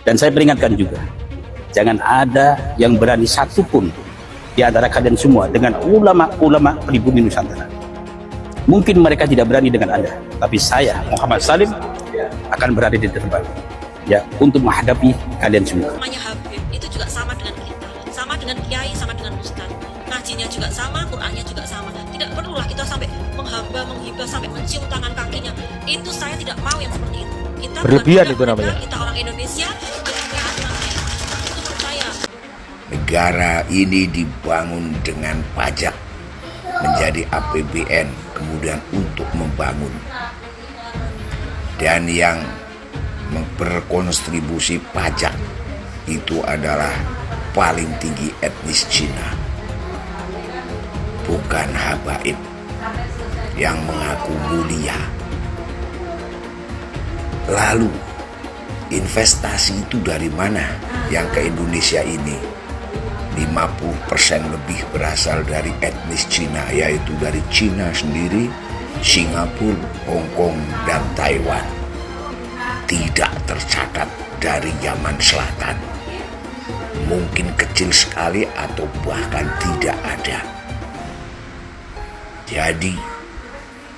Dan saya peringatkan juga, jangan ada yang berani satupun di antara kalian semua dengan ulama-ulama pribumi Nusantara. Mungkin mereka tidak berani dengan Anda, tapi saya, Muhammad Salim, akan berada di depan ya untuk menghadapi kalian semua. Namanya Habib itu juga sama dengan kita, sama dengan kiai, sama dengan ustaz. Ngajinya juga sama, Qur'annya juga sama. Tidak perlulah kita sampai menghamba, menghibah, sampai mencium tangan kakinya. Itu saya tidak mau yang seperti itu. Kita berlebihan itu namanya. Kita orang Indonesia, kita itu menurut saya. Negara ini dibangun dengan pajak, menjadi APBN, kemudian untuk membangun. Dan yang berkontribusi pajak itu adalah paling tinggi etnis Cina, bukan habaib yang mengaku mulia. Lalu investasi itu dari mana yang ke Indonesia ini? 50% lebih berasal dari etnis Cina, yaitu dari Cina sendiri, Singapura, Hong Kong, dan Taiwan. Tidak tercatat dari Yaman Selatan. Mungkin kecil sekali atau bahkan tidak ada. Jadi,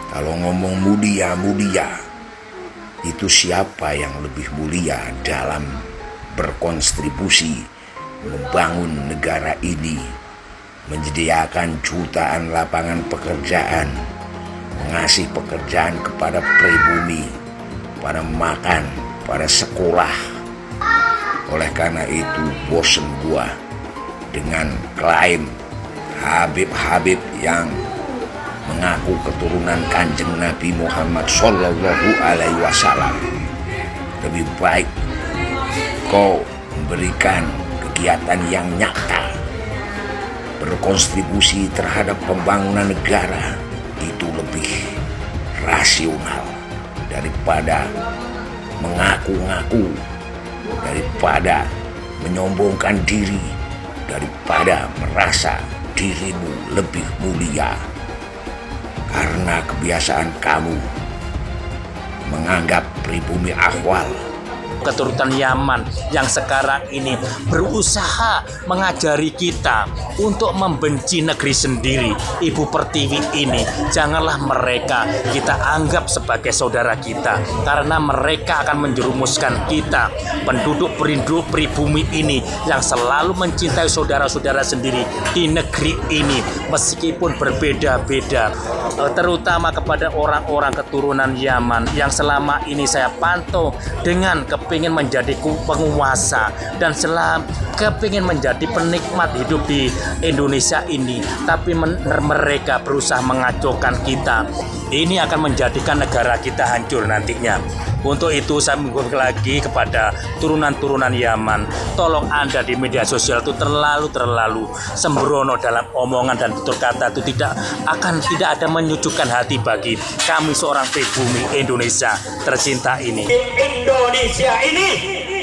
kalau ngomong mulia-mulia, itu siapa yang lebih mulia dalam berkontribusi membangun negara ini, menyediakan jutaan lapangan pekerjaan, mengasih pekerjaan kepada pribumi, pada makan, pada sekolah. Oleh karena itu bosen gua dengan klaim Habib-Habib yang mengaku keturunan Kanjeng Nabi Muhammad Sallallahu Alaihi Wasallam. Lebih baik kau memberikan kegiatan yang nyata, berkontribusi terhadap pembangunan negara, itu lebih rasional daripada mengaku-ngaku, daripada menyombongkan diri, daripada merasa dirimu lebih mulia. Karena kebiasaan kamu menganggap pribumi Ahwal, keturunan Yaman yang sekarang ini berusaha mengajari kita untuk membenci negeri sendiri, Ibu Pertiwi ini. Janganlah mereka kita anggap sebagai saudara kita, karena mereka akan menjerumuskan kita, penduduk pribumi ini yang selalu mencintai saudara-saudara sendiri di negeri ini meskipun berbeda-beda, terutama kepada orang-orang keturunan Yaman yang selama ini saya pantau dengan kepingin menjadi penguasa dan kepingin menjadi penikmat hidup di Indonesia ini, tapi mereka berusaha mengacaukan kita. Ini akan menjadikan negara kita hancur nantinya. Untuk itu saya mengucapkan lagi kepada turunan-turunan Yaman, tolong Anda di media sosial itu terlalu sembrono dalam omongan dan tutur kata, itu tidak ada menyejukkan hati bagi kami seorang pribumi Indonesia tercinta ini. Indonesia ini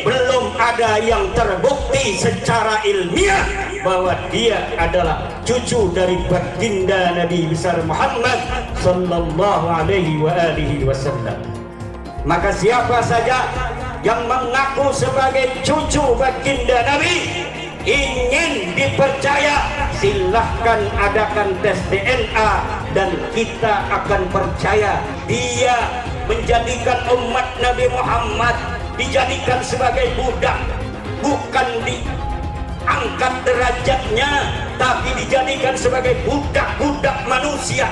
belum ada yang terbukti secara ilmiah bahwa dia adalah cucu dari baginda Nabi besar Muhammad sallallahu alaihi wasallam. Maka siapa saja yang mengaku sebagai cucu baginda Nabi ingin dipercaya, silahkan adakan tes DNA dan kita akan percaya dia menjadikan umat Nabi Muhammad dijadikan sebagai budak, bukan diangkat derajatnya, tapi dijadikan sebagai budak-budak manusia,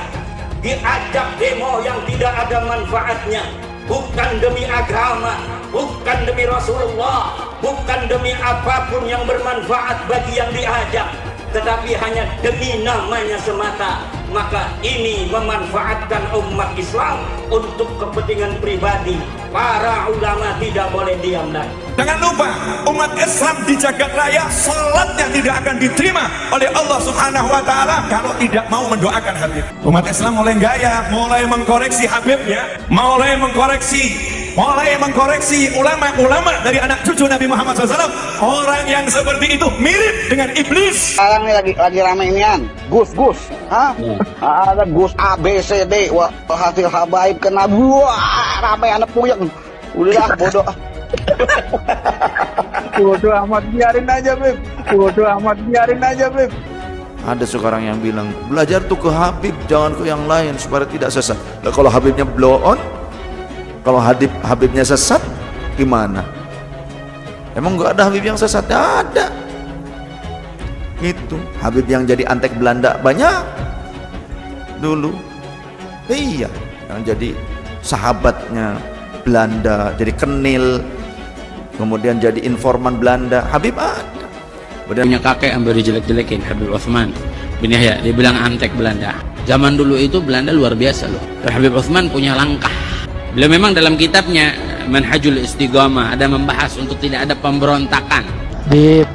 diajak demo yang tidak ada manfaatnya, bukan demi agama, bukan demi Rasulullah, bukan demi apapun yang bermanfaat bagi yang diajak, tetapi hanya demi namanya semata. Maka ini memanfaatkan umat Islam untuk kepentingan pribadi. Para ulama tidak boleh diam lagi. Jangan lupa, umat Islam di jagat raya salatnya tidak akan diterima oleh Allah Subhanahu wa taala kalau tidak mau mendoakan Habib. Umat Islam mulai gaya, mulai mengkoreksi Habibnya, mulai mengkoreksi ulama-ulama dari anak cucu Nabi Muhammad SAW. Orang yang seperti itu mirip dengan iblis. Sekarang ini lagi rame inian, Gus, ada Gus A, B, C, D, wah hasil habaib kena, wah rame anak puyeng, udah bodoh. Bodoh amat, biarin aja, Beb. Bodoh amat, biarin aja, Beb. Ada sekarang yang bilang, belajar tuh ke Habib, jangan ke yang lain supaya tidak sesat. Nah, kalau Habibnya blow on, kalau Habibnya sesat, gimana? Emang nggak ada Habib yang sesat? Ada. Itu Habib yang jadi antek Belanda banyak dulu. Iya, yang jadi sahabatnya Belanda, jadi kenil, kemudian jadi informan Belanda. Habib ada. Punya kakek yang baru jelek-jelekin, Habib Utsman bin Yahya, dia bilang antek Belanda. Zaman dulu itu Belanda luar biasa loh. Habib Utsman punya langkah. Beliau memang dalam kitabnya Manhajul Istiqamah ada membahas untuk tidak ada pemberontakan. Bib,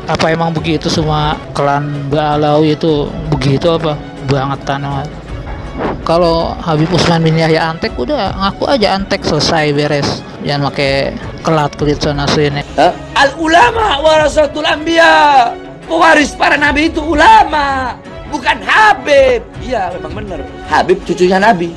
apa emang begitu semua klan Ba'alawi itu begitu apa? Bangetan banget. Kalau Habib Utsman bin Yahya antek, udah ngaku aja antek, selesai, beres. Jangan pakai kelat-kelit sana sini. Al ulama warasatul anbiya. Pewaris para nabi itu ulama, bukan Habib. Iya, memang benar. Habib cucunya Nabi.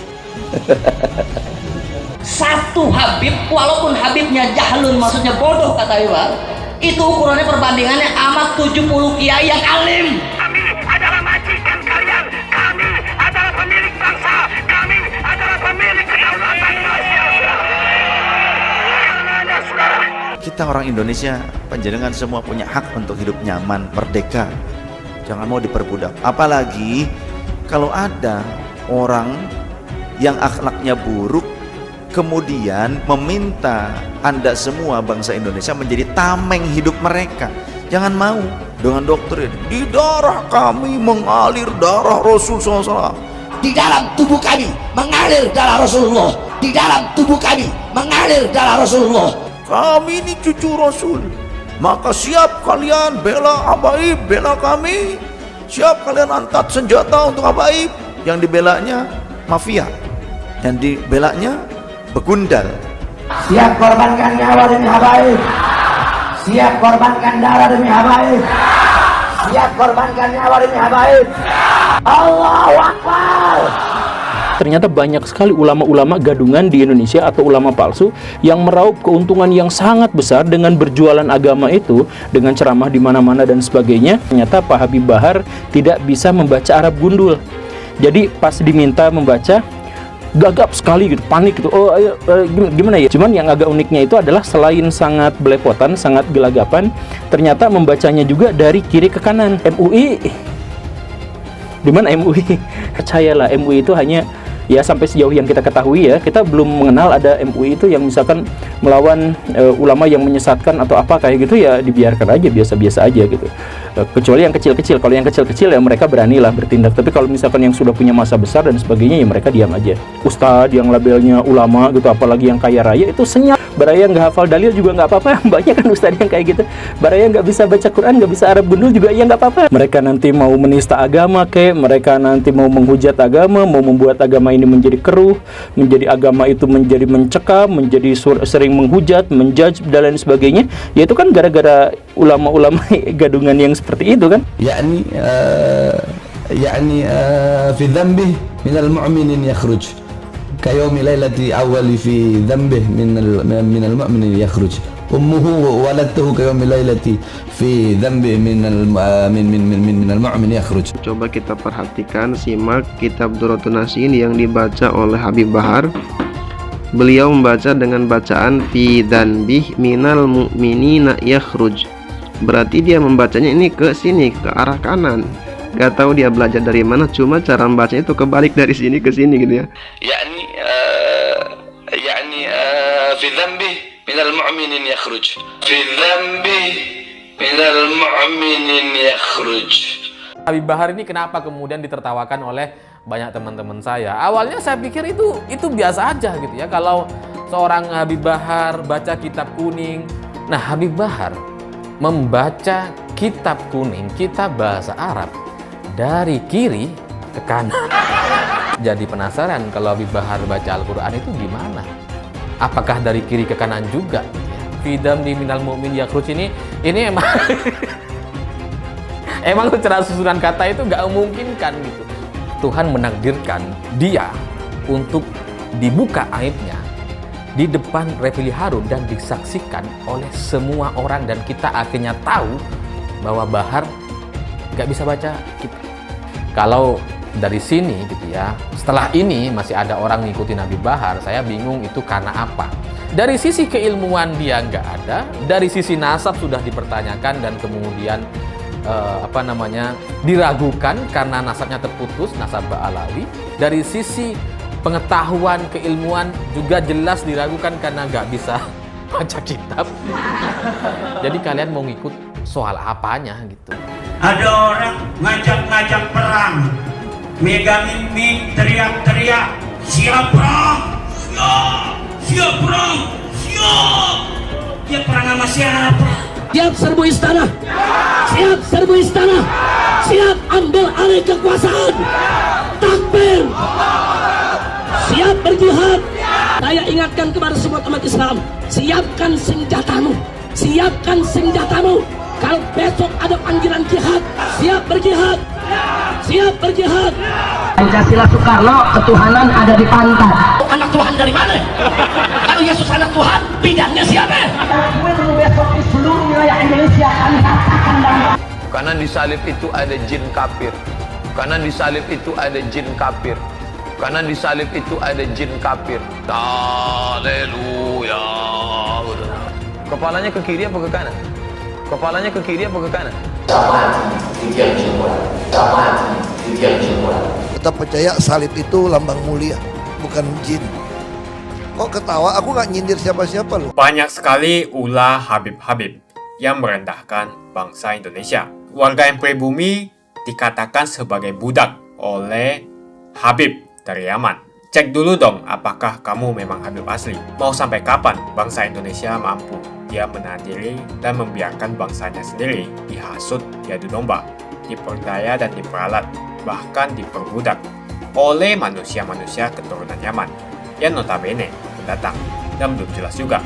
Satu Habib, walaupun Habibnya jahlun, maksudnya bodoh kata Iwan, itu ukurannya perbandingannya amat 70 kiai yang alim. Kami adalah majikan kalian, kami adalah pemilik bangsa, kami adalah pemilik kedaulatan Indonesia. Kita orang Indonesia, panjenengan semua punya hak untuk hidup nyaman, merdeka. Jangan mau diperbudak. Apalagi kalau ada orang yang akhlaknya buruk, kemudian meminta Anda semua bangsa Indonesia menjadi tameng hidup mereka. Jangan mau dengan doktrin di darah kami mengalir darah Rasul SAW. Di dalam tubuh kami mengalir darah Rasulullah. Di dalam tubuh kami mengalir darah Rasulullah. Kami ini cucu Rasul, maka siap kalian bela Habaib, bela kami. Siap kalian angkat senjata untuk Habaib. Yang dibelanya mafia, yang dibelanya begundal. Siap korbankan nyawa demi Habaib. Siap korbankan darah demi Habaib. Siap korbankan nyawa demi Habaib. Allahu Akbar. Ternyata banyak sekali ulama-ulama gadungan di Indonesia atau ulama palsu yang meraup keuntungan yang sangat besar dengan berjualan agama itu, dengan ceramah di mana-mana dan sebagainya. Ternyata Pak Habib Bahar tidak bisa membaca Arab gundul. Jadi pas diminta membaca, gagap sekali gitu, panik gitu. Oh, ayo, gimana ya? Cuman yang agak uniknya itu adalah selain sangat belepotan, sangat gelagapan, ternyata membacanya juga dari kiri ke kanan. MUI, di mana MUI? Percayalah, MUI itu hanya, ya sampai sejauh yang kita ketahui ya, kita belum mengenal ada MUI itu yang misalkan melawan ulama yang menyesatkan atau apa kayak gitu, ya dibiarkan aja, biasa-biasa aja gitu. Kecuali yang kecil-kecil. Kalau yang kecil-kecil ya mereka beranilah bertindak. Tapi kalau misalkan yang sudah punya masa besar dan sebagainya, ya mereka diam aja. Ustadz yang labelnya ulama gitu, apalagi yang kaya raya, itu senyap. Baraya nggak hafal dalil juga nggak apa-apa. Banyak kan ustadz yang kayak gitu. Baraya nggak bisa baca Quran, nggak bisa Arab gundul juga, ya nggak apa-apa. Mereka nanti mau menista agama kayak, mereka nanti mau menghujat agama, mau membuat agama ini menjadi keruh, menjadi agama itu menjadi mencekam, menjadi sering menghujat, menjudge dan lain sebagainya. Ya itu kan gara-gara ulama-ulama gadungan yang seperti itu kan. يعني في ذنبه من المؤمن يخرج كيوم ليلة أول في ذنبه من المؤمن يخرج أمه ولدته كيوم ليلة في ذنبه من المؤمن يخرج. Coba kita perhatikan, simak kitab Durratun Nasihin yang dibaca oleh Habib Bahar. Beliau membaca dengan bacaan fi dzanbih minal mu'minina yakhruj. Berarti dia membacanya ini ke sini, ke arah kanan. Gak tahu dia belajar dari mana, cuma cara membacanya itu kebalik dari sini ke sini gitu ya. يعني في ذنبه من المؤمن يخرج في ذنبه من المؤمن يخرج. Habib Bahar ini kenapa kemudian ditertawakan oleh banyak teman-teman saya? Awalnya saya pikir itu biasa aja gitu ya, kalau seorang Habib Bahar baca kitab kuning. Nah, Habib Bahar membaca kitab kuning, kitab bahasa Arab, dari kiri ke kanan. Jadi penasaran kalau Habib Bahar baca Al-Quran itu gimana? Apakah dari kiri ke kanan juga? Fidam di minal mu'min yakhruj ini emang emang secara susunan kata itu nggak memungkinkan gitu. Tuhan menakdirkan dia untuk dibuka aibnya di depan Refli Harun dan disaksikan oleh semua orang, dan kita akhirnya tahu bahwa Bahar nggak bisa baca kitab. Kalau dari sini gitu ya, setelah ini masih ada orang ngikutin Habib Bahar, saya bingung itu karena apa. Dari sisi keilmuan dia nggak ada, dari sisi nasab sudah dipertanyakan dan kemudian diragukan karena nasabnya terputus, nasab Ba'alawi. Dari sisi pengetahuan keilmuan juga jelas diragukan karena nggak bisa baca kitab. Jadi kalian mau ngikut soal apanya gitu? Ada orang ngajak-ngajak perang, megangin mic, teriak-teriak, siap perang, siap perang, siap. Dia perang sama siapa? Siap serbu istana, siap serbu istana, siap ambil alih kekuasaan, takbir, siap berjihad. Saya ingatkan kepada semua umat Islam, siapkan senjatamu, siapkan senjatamu. Kalau besok ada panggilan jihad, siap berjihad, siap berjihad. Pancasila Soekarno, ketuhanan ada di pantat. Anak Tuhan dari mana? Kalau Yesus anak Tuhan, bidangnya siapa? Besok di seluruh wilayah Indonesia kami katakan karena di salib itu ada jin kafir. Karena di salib itu ada jin kafir. Karena di salib itu ada jin kafir. Haleluya. Kepalanya ke kiri apa ke kanan? Kepalanya ke kiri apa ke kanan? Kita percaya salib itu lambang mulia, bukan jin. Kok ketawa? Aku nggak nyindir siapa-siapa loh. Banyak sekali ulah Habib-Habib yang merendahkan bangsa Indonesia. Warga yang pribumi dikatakan sebagai budak oleh Habib dari Yaman. Cek dulu dong apakah kamu memang Habib asli. Mau sampai kapan bangsa Indonesia mampu dia menahan diri dan membiarkan bangsanya sendiri dihasut, diadu domba, diperdaya dan diperalat, bahkan diperbudak oleh manusia-manusia keturunan Yaman yang notabene pendatang dan belum jelas juga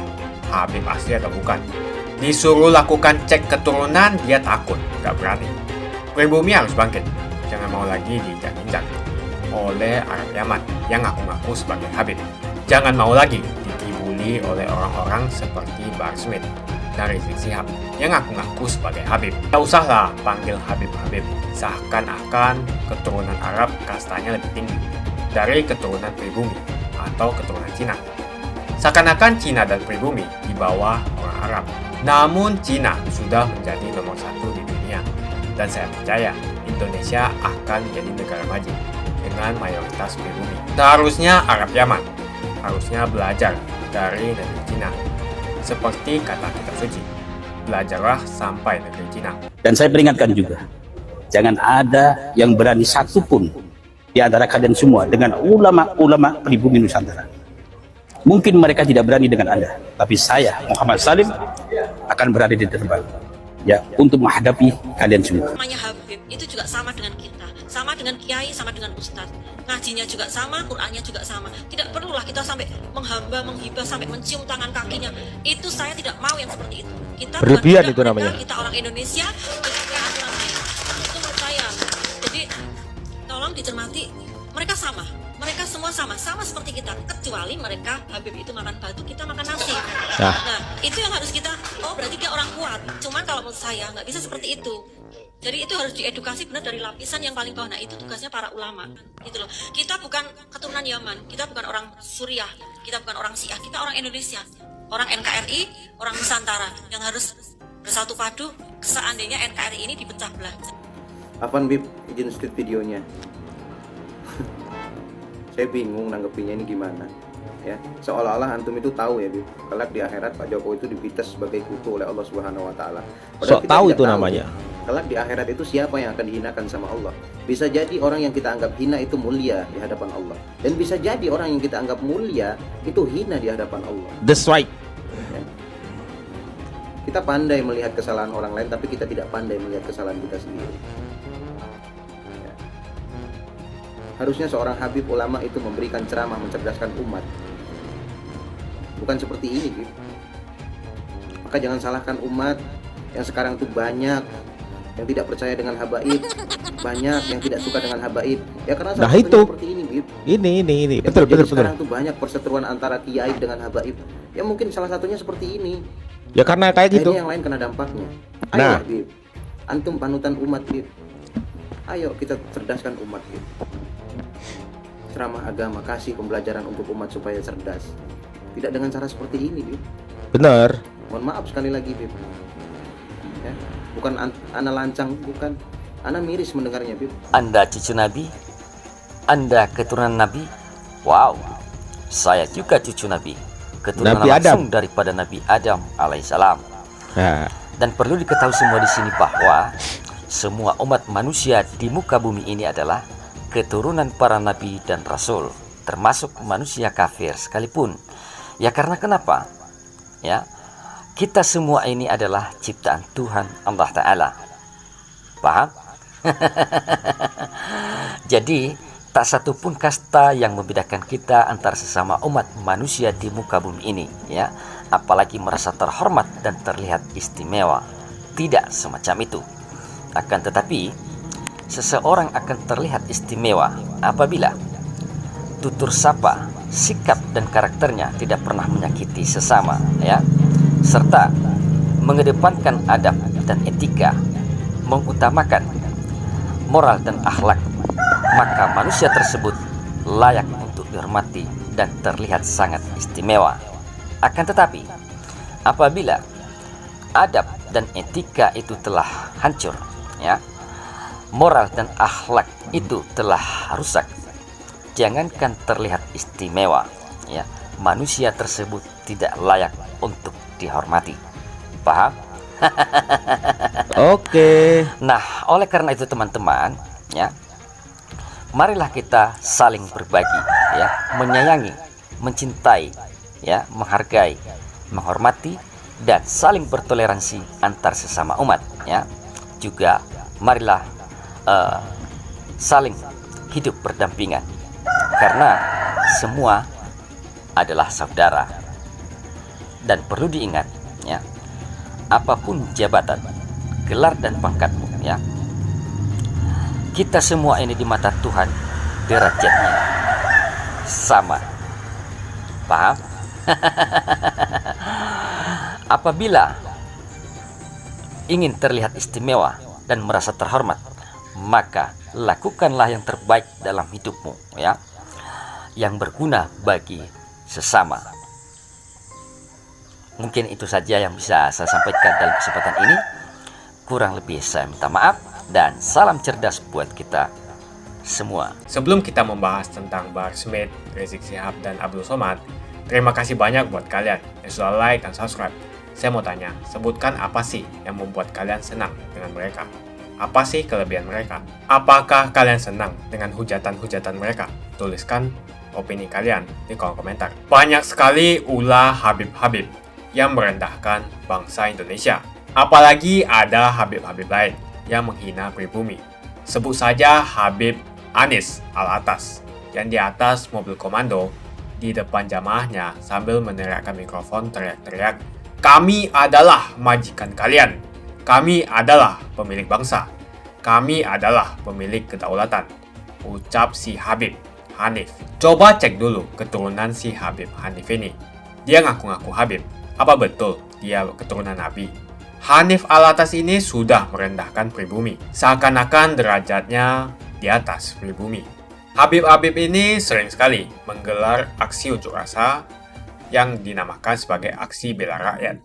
Habib asli atau bukan. Disuruh lakukan cek keturunan, dia takut, gak berani. Pribumi harus bangkit, jangan mau lagi diinjak-injak oleh Arab Yaman yang ngaku-ngaku sebagai Habib. Jangan mau lagi dikibuli oleh orang-orang seperti Bahar Smith dan Rizik Syihab yang ngaku-ngaku sebagai Habib. Tak usahlah panggil Habib-Habib, seakan-akan keturunan Arab kastanya lebih tinggi dari keturunan pribumi atau keturunan Cina. Seakan-akan Cina dan pribumi di bawah orang Arab. Namun Cina sudah menjadi nomor 1 di dunia, dan saya percaya Indonesia akan menjadi negara maju dengan mayoritas pribumi. Seharusnya Arab Yaman harusnya belajar dari negeri Cina. Seperti kata kitab suci, belajarlah sampai negeri Cina. Dan saya peringatkan juga, jangan ada yang berani satupun di antara kalian semua dengan ulama-ulama pribumi Nusantara. Mungkin mereka tidak berani dengan Anda, tapi saya, Muhammad Salim, akan berada di depan ya untuk menghadapi kalian semua. Namanya Habib itu juga sama dengan kita, sama dengan kiai, sama dengan ustadz. Ngajinya juga sama, Qur'annya juga sama. Tidak perlulah kita sampai menghamba, menghibah, sampai mencium tangan kakinya. Itu saya tidak mau yang seperti itu. Kita berlebihan itu namanya. Kita orang Indonesia, kita punya aturan lain. Itu menurut saya. Jadi tolong dicermati, mereka sama. Mereka semua sama seperti kita, kecuali mereka Habib itu makan batu, kita makan nasi. Nah, itu yang harus kita, berarti dia orang kuat. Cuman kalau menurut saya nggak bisa seperti itu. Jadi itu harus diedukasi benar dari lapisan yang paling bawah. Nah, itu tugasnya para ulama. Gitu loh. Kita bukan keturunan Yaman, kita bukan orang Suriah, kita bukan orang Syiah, kita orang Indonesia, orang NKRI, orang Nusantara yang harus bersatu padu seandainya NKRI ini dipecah belah. Apaan Bib, izin street videonya? Saya bingung nanggepinnya ini gimana ya, seolah-olah antum itu tahu ya Bib, kelak di akhirat Pak Jokowi itu dipites sebagai kutu oleh Allah Subhanahu wa taala. Sok tahu itu namanya. Kelak di akhirat itu siapa yang akan dihinakan sama Allah? Bisa jadi orang yang kita anggap hina itu mulia di hadapan Allah, dan bisa jadi orang yang kita anggap mulia itu hina di hadapan Allah. That's right. Ya. Kita pandai melihat kesalahan orang lain, tapi kita tidak pandai melihat kesalahan kita sendiri. Harusnya seorang Habib ulama itu memberikan ceramah, mencerdaskan umat, bukan seperti ini gitu. Maka jangan salahkan umat yang sekarang tuh banyak yang tidak percaya dengan habaib, banyak yang tidak suka dengan habaib ya, karena nah itu seperti ini Bib. Ini. Yang Betul. terjadi sekarang tuh banyak perseteruan antara kiai dengan habaib. Ya mungkin salah satunya seperti ini. Ya karena kayak gitu. Akhirnya yang lain kena dampaknya. Ayo Nah. Bib. Antum panutan umat Bib. Ayo kita cerdaskan umat Bib. Ceramah agama, kasih pembelajaran untuk umat supaya cerdas. Tidak dengan cara seperti ini Bib. Benar. Mohon maaf sekali lagi Bib. Ya, bukan ana lancang, bukan. Ana miris mendengarnya Bib. Anda cucu Nabi? Anda keturunan Nabi? Wow, saya juga cucu Nabi. Keturunan Nabi langsung Adam. daripada Nabi Adam alaihissalam. Nah, Dan perlu diketahui semua di sini bahwa semua umat manusia di muka bumi ini adalah keturunan para nabi dan rasul, termasuk manusia kafir sekalipun. Ya karena kenapa? Ya, kita semua ini adalah ciptaan Tuhan Allah Ta'ala. Paham? Jadi tak satu pun kasta yang membedakan kita antara sesama umat manusia di muka bumi ini, ya. Apalagi merasa terhormat dan terlihat istimewa. Tidak semacam itu. Akan tetapi seseorang akan terlihat istimewa apabila tutur sapa, sikap dan karakternya tidak pernah menyakiti sesama, ya, serta mengedepankan adab dan etika, mengutamakan moral dan akhlak, maka manusia tersebut layak untuk dihormati dan terlihat sangat istimewa. Akan tetapi apabila adab dan etika itu telah hancur, ya, moral dan akhlak itu telah rusak, jangankan terlihat istimewa, ya, manusia tersebut tidak layak untuk dihormati. Paham? Oke. Nah, oleh karena itu teman-teman, ya, marilah kita saling berbagi, ya, menyayangi, mencintai, ya, menghargai, menghormati dan saling bertoleransi antar sesama umat, ya. Juga marilah saling hidup berdampingan karena semua adalah saudara. Dan perlu diingat, ya, apapun jabatan, gelar dan pangkatmu, ya, kita semua ini di mata Tuhan derajatnya sama. Paham? Apabila ingin terlihat istimewa dan merasa terhormat, maka lakukanlah yang terbaik dalam hidupmu, ya, yang berguna bagi sesama. Mungkin itu saja yang bisa saya sampaikan dalam kesempatan ini. Kurang lebih saya minta maaf dan salam cerdas buat kita semua. Sebelum kita membahas tentang Bahar Smith, Rizik Syihab, dan Abdul Somad, terima kasih banyak buat kalian yang sudah like dan subscribe. Saya mau tanya, sebutkan apa sih yang membuat kalian senang dengan mereka? Apa sih kelebihan mereka? Apakah kalian senang dengan hujatan-hujatan mereka? Tuliskan opini kalian di kolom komentar. Banyak sekali ulah Habib-Habib yang merendahkan bangsa Indonesia. Apalagi ada Habib-Habib lain yang menghina pribumi. Sebut saja Habib Anies Alatas yang di atas mobil komando di depan jamaahnya sambil meneriakkan mikrofon teriak-teriak, "Kami adalah majikan kalian. Kami adalah pemilik bangsa. Kami adalah pemilik kedaulatan." Ucap si Habib Hanif. Coba cek dulu keturunan si Habib Hanif ini. Dia ngaku-ngaku Habib. Apa betul dia keturunan Nabi? Hanif Alatas ini sudah merendahkan pribumi, seakan-akan derajatnya di atas pribumi. Habib-Habib ini sering sekali menggelar aksi unjuk rasa yang dinamakan sebagai aksi bela rakyat.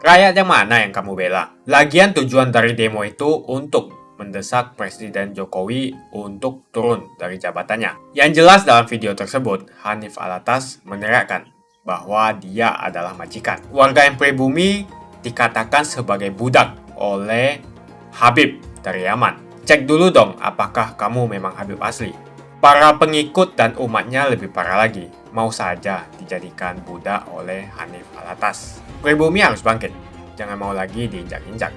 Rakyat yang mana yang kamu bela? Lagian tujuan dari demo itu untuk mendesak Presiden Jokowi untuk turun dari jabatannya. Yang jelas dalam video tersebut, Hanif Alatas meneriakkan bahwa dia adalah majikan. Warga yang pribumi dikatakan sebagai budak oleh Habib dari Yaman. Cek dulu dong apakah kamu memang Habib asli. Para pengikut dan umatnya lebih parah lagi, mau saja dijadikan budak oleh Hanif Alatas. Pribumi harus bangkit, jangan mau lagi diinjak-injak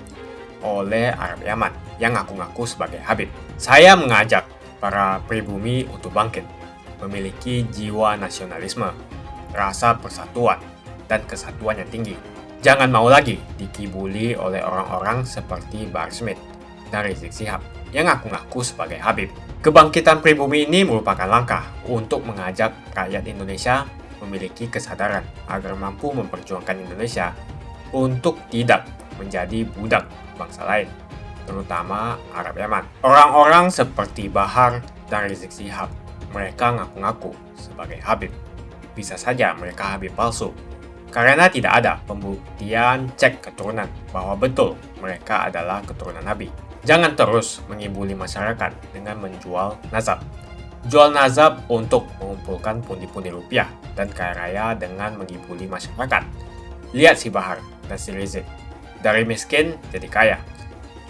oleh Arab Yaman yang ngaku-ngaku sebagai Habib. Saya mengajak para pribumi untuk bangkit, memiliki jiwa nasionalisme, rasa persatuan, dan kesatuan yang tinggi. Jangan mau lagi dikibuli oleh orang-orang seperti Bahar Smith dan Rizik Syihab yang ngaku-ngaku sebagai Habib. Kebangkitan pribumi ini merupakan langkah untuk mengajak rakyat Indonesia memiliki kesadaran agar mampu memperjuangkan Indonesia untuk tidak menjadi budak bangsa lain, terutama Arab Yaman. Orang-orang seperti Bahar dan Rizik Syihab, mereka ngaku-ngaku sebagai Habib. Bisa saja mereka Habib palsu, karena tidak ada pembuktian cek keturunan bahwa betul mereka adalah keturunan Nabi. Jangan terus mengibuli masyarakat dengan menjual nazab. Jual nazab untuk mengumpulkan pundi-pundi rupiah dan kaya raya dengan mengibuli masyarakat. Lihat si Bahar dan si Rizik, dari miskin jadi kaya.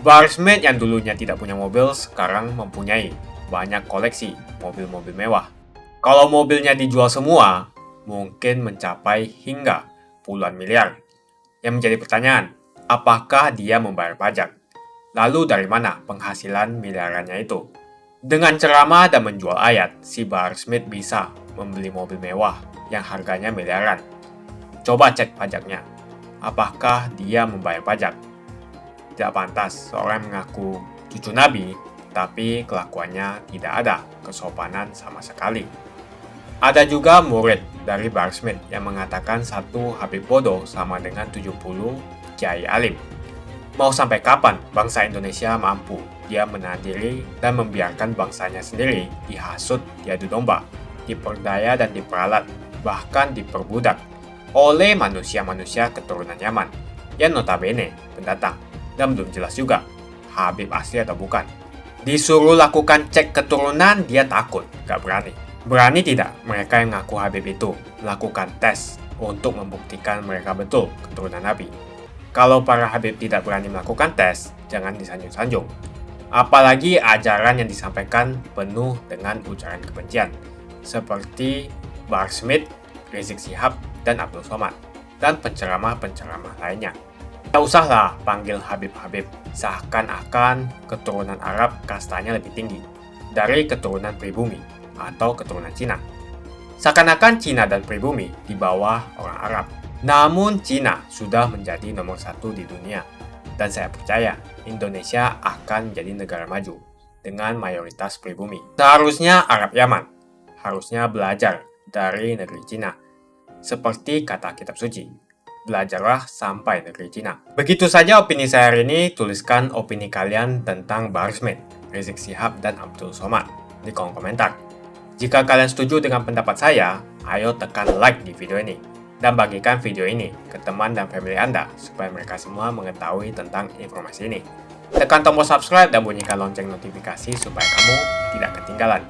Bahar Smith yang dulunya tidak punya mobil sekarang mempunyai banyak koleksi mobil-mobil mewah. Kalau mobilnya dijual semua, mungkin mencapai hingga puluhan miliar. Yang menjadi pertanyaan, apakah dia membayar pajak? Lalu dari mana penghasilan miliarannya itu? Dengan ceramah dan menjual ayat, si Bahar Smith bisa membeli mobil mewah yang harganya miliaran. Coba cek pajaknya. Apakah dia membayar pajak? Tidak pantas seorang mengaku cucu Nabi, tapi kelakuannya tidak ada kesopanan sama sekali. Ada juga murid dari Bahar Smith yang mengatakan satu Habib bodoh sama dengan 70 kiai alim. Mau sampai kapan bangsa Indonesia mampu dia menahan diri dan membiarkan bangsanya sendiri dihasut, diadu domba, diperdaya dan diperalat, bahkan diperbudak oleh manusia-manusia keturunan Yaman yang notabene pendatang dan belum jelas juga Habib asli atau bukan. Disuruh lakukan cek keturunan, dia takut, gak berani. Berani tidak mereka yang ngaku Habib itu melakukan tes untuk membuktikan mereka betul keturunan Nabi? Kalau para Habib tidak berani melakukan tes, jangan disanjung-sanjung. Apalagi ajaran yang disampaikan penuh dengan ujaran kebencian, seperti Bahar Smith, Rizik Syihab, dan Abdul Somad, dan penceramah-penceramah lainnya. Tak usahlah panggil Habib-Habib, seakan-akan keturunan Arab kastanya lebih tinggi dari keturunan pribumi atau keturunan Cina. Seakan-akan Cina dan pribumi di bawah orang Arab. Namun Cina sudah menjadi nomor 1 di dunia, dan saya percaya Indonesia akan menjadi negara maju dengan mayoritas pribumi. Seharusnya Arab Yaman harusnya belajar dari negeri Cina, seperti kata kitab suci, belajarlah sampai negeri Cina. Begitu saja opini saya hari ini. Tuliskan opini kalian tentang Bahar Smith, Rizik Syihab, dan Abdul Somad di kolom komentar. Jika kalian setuju dengan pendapat saya, ayo tekan like di video ini. Dan bagikan video ini ke teman dan family Anda supaya mereka semua mengetahui tentang informasi ini. Tekan tombol subscribe dan bunyikan lonceng notifikasi supaya kamu tidak ketinggalan